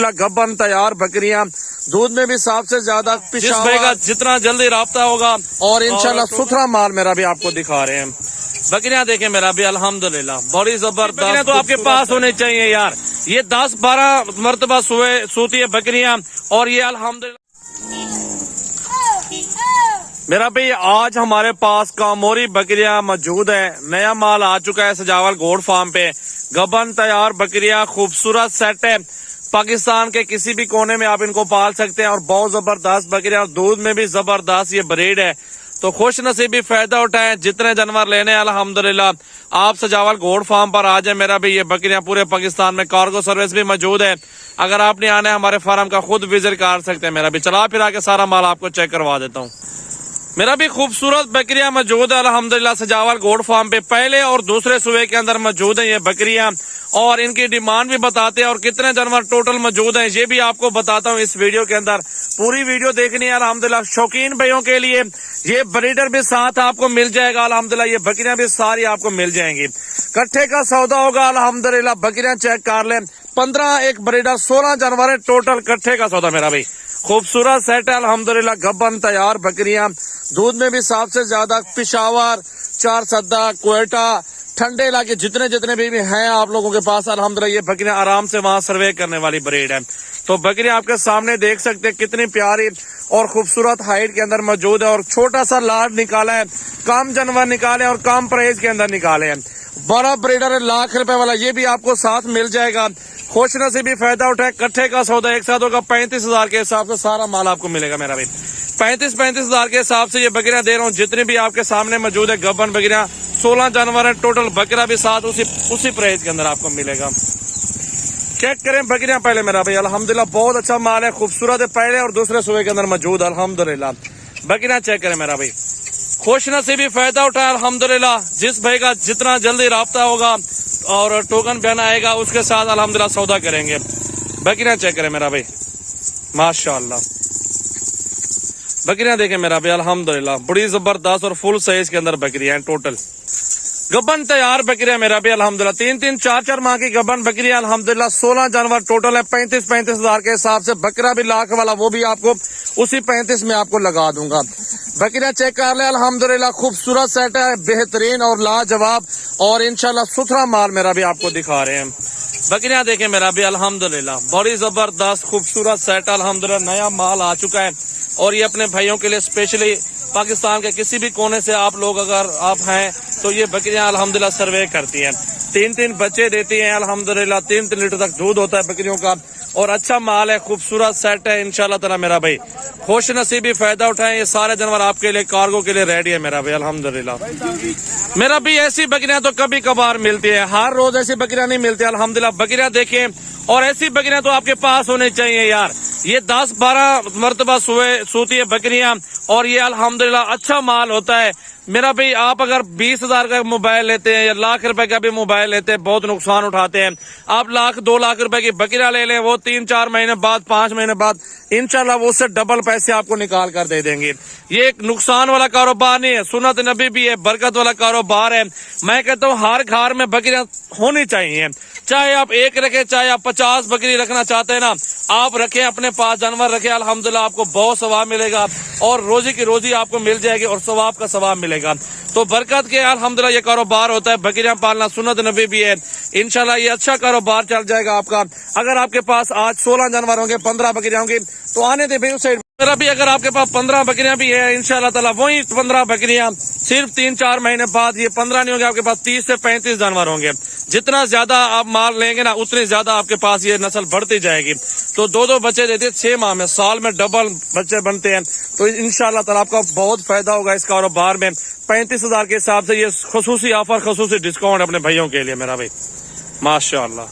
अल्हम्दुलिल्लाह गब्बन तैयार बकरियां, दूध में भी साफ से ज्यादा पिशावर, जितना जल्दी राब्ता होगा और इंशाल्लाह सुथरा माल मेरा भी आपको दिखा रहे हैं। बकरियां देखें मेरा भी अल्हम्दुलिल्लाह बड़ी जबरदस्त, तो आपके पास होने चाहिए यार। ये 10-12 मरतबा सोती है बकरियां, और ये अल्हम्दुलिल्लाह मेरा भाई आज हमारे पास कामोरी बकरियां मौजूद है। नया माल आ चुका है सजावल गोड फार्म पे। गबन तैयार बकरियां, खूबसूरत सेट है। पाकिस्तान के किसी भी कोने में आप इनको पाल सकते हैं, और बहुत जबरदस्त बकरियां, दूध में भी जबरदस्त ये ब्रीड है। तो खुश नसीबी फायदा उठाएं, जितने जानवर लेने अल्हम्दुलिल्लाह आप सजावल गोड फार्म पर आ जाए। मेरा भी ये बकरियां पूरे पाकिस्तान में कार्गो सर्विस भी मौजूद है। अगर आपने आना है हमारे फार्म का खुद विजिट कर सकते हैं। मेरा भी चला फिर आके सारा माल आपको चेक करवा देता हूँ। मेरा भी खूबसूरत बकरियां मौजूद है अल्हम्दुलिल्लाह सजावल गोड फार्म पे। पहले और दूसरे सूबे के अंदर मौजूद है ये बकरियां, और इनकी डिमांड भी बताते हैं, और कितने जानवर टोटल मौजूद हैं ये भी आपको बताता हूँ इस वीडियो के अंदर। पूरी वीडियो देखनी है अल्हम्दुलिल्लाह। शौकीन भाइयों के लिए ये ब्रीडर भी साथ आपको मिल जाएगा अल्हम्दुलिल्लाह। ये बकरियां भी सारी आपको मिल जाएंगी। कट्ठे का सौदा होगा अल्हम्दुलिल्लाह। बकरियां चेक कर लें, 15 एक ब्रीडर, 16 जानवर है टोटल। कट्ठे का सौदा मेरा भाई, खूबसूरत सेट है अल्हम्दुलिल्लाह। गब्बन तैयार बकरियां, दूध में भी साफ से ज्यादा पिशावर, 4 सद्दा, क्वेटा, ठंडे इलाके जितने भी हैं आप लोगों के पास अल्हम्दुलिल्लाह। ये बकरियां आराम से वहां सर्वे करने वाली ब्रीड है। तो बकरियां आपके सामने देख सकते हैं कितनी प्यारी और खूबसूरत हाइट के अंदर मौजूद है। और छोटा सा लाड निकाला है, कम जानवर निकाले और कम प्राइस के अंदर निकाले हैं। बड़ा ब्रीडर है लाख रुपए वाला, ये भी आपको साथ मिल जाएगा। खुश नसीबी फायदा उठाए। कट्ठे का सौदा एक साथ होगा 35,000 के हिसाब से सारा माल आपको मिलेगा मेरा भाई। 35,000 के हिसाब से ये बकरियां दे रहा हूँ। जितनी भी आपके सामने मौजूद है गब्बन बकरियां, 16 जानवर है टोटल। बकरा भी साथ उसी प्राइस के अंदर आपको मिलेगा। चेक करें बकरियां पहले मेरा भाई, अल्हम्दुलिल्लाह बहुत अच्छा माल है, खूबसूरत है। पहले और दूसरे सूबे के अंदर मौजूद अल्हम्दुलिल्लाह। बकरियां चेक करें मेरा भाई, खुश नसीबी फायदा उठाए अल्हम्दुलिल्लाह। जिस भाई का जितना जल्दी राब्ता होगा और टोकन बयान आएगा उसके साथ अल्हम्दुलिल्लाह सौदा करेंगे। बकरियां चेक करें मेरा भाई, माशाअल्लाह। बकरियां देखें मेरा भाई अल्हम्दुलिल्लाह बड़ी जबरदस्त और फुल साइज के अंदर बकरियां हैं टोटल। गब्बन तैयार बकरियां मेरा भी अल्हम्दुलिल्लाह, 3-3, 4-4 माह की गब्बन बकरियां अल्हम्दुलिल्लाह। 16 जानवर टोटल है। 35,000 के हिसाब से बकरा भी लाख वाला, वो भी आपको उसी 35 में आपको लगा दूंगा। बकरियां चेक कर ले अल्हम्दुलिल्लाह, खूबसूरत सेट है, बेहतरीन और लाजवाब, और इंशाल्लाह सुथरा माल मेरा भी आपको दिखा रहे हैं। बकरियां देखें मेरा भी अल्हम्दुलिल्लाह बड़ी जबरदस्त खूबसूरत सेट अल्हम्दुलिल्लाह। नया माल आ चुका है, और ये अपने भाइयों के लिए स्पेशली पाकिस्तान के किसी भी कोने से आप लोग अगर आप हैं तो ये बकरियां अल्हम्दुलिल्लाह सर्वे करती हैं। 3-3 बच्चे देती हैं अल्हम्दुलिल्लाह। 3-3 लीटर तक दूध होता है बकरियों का, और अच्छा माल है, खूबसूरत सेट है इंशाल्लाह ताला मेरा भाई। खुश नसीबी फायदा उठाएं, ये सारे जानवर आपके लिए कार्गो के लिए रेडी है मेरा भाई अल्हम्दुलिल्लाह। मेरा भी ऐसी बकरियां तो कभी कभार मिलती है, हर रोज ऐसी बकरियां नहीं मिलती अल्हम्दुलिल्लाह। बकरियां देखें, और ऐसी बकरियां तो आपके पास होनी चाहिए यार। ये 10-12 मरतबा सोती है बकरियां, और ये अल्हम्दुलिल्लाह अच्छा माल होता है मेरा भाई। आप अगर 20,000 का मोबाइल लेते हैं या लाख रुपए का भी मोबाइल लेते हैं, बहुत नुकसान उठाते हैं। आप 1-2 लाख रुपए की बकरियां ले लें, वो 3-4 महीने बाद, 5 महीने बाद इंशाल्लाह वो उससे डबल पैसे आपको निकाल कर दे देंगे। ये एक नुकसान वाला कारोबार नहीं है, सुन्नत नबी भी है, बरकत वाला कारोबार है। मैं कहता हूँ हर घर में बकरियां होनी चाहिए, चाहे आप एक रखें, चाहे आप 50 बकरी रखना चाहते हैं ना, आप रखें, अपने पास जानवर रखें अल्हम्दुलिल्लाह। आपको बहुत सवाब मिलेगा, और रोजी की रोजी आपको मिल जाएगी, और सवाब का सवाब मिलेगा। तो बरकत के अल्हम्दुलिल्लाह ये कारोबार होता है। बकरियां पालना सुन्नत नबी भी है, इंशाल्लाह ये अच्छा कारोबार चल जाएगा आपका। अगर आपके पास आज 16 जानवर होंगे, 15 बकरियां होंगी, तो आने दे भाई उस साइड मेरा भी। अगर आपके पास 15 बकरियां भी है इंशाल्लाह ताला, वही 15 बकरियां सिर्फ 3-4 महीने बाद, ये 15 नहीं होंगे, आपके पास 30 से 35 जानवर होंगे। जितना ज्यादा आप माल लेंगे ना, उतनी ज्यादा आपके पास ये नस्ल बढ़ती जाएगी। तो 2-2 बच्चे देते 6 माह में, साल में डबल बच्चे बनते हैं। तो इंशाल्लाह ताला आपका बहुत फायदा होगा इस कारोबार में। 35,000 के हिसाब से ये खसूसी ऑफर, खसूसी डिस्काउंट अपने भाइयों के लिए मेरा भाई, माशाअल्लाह।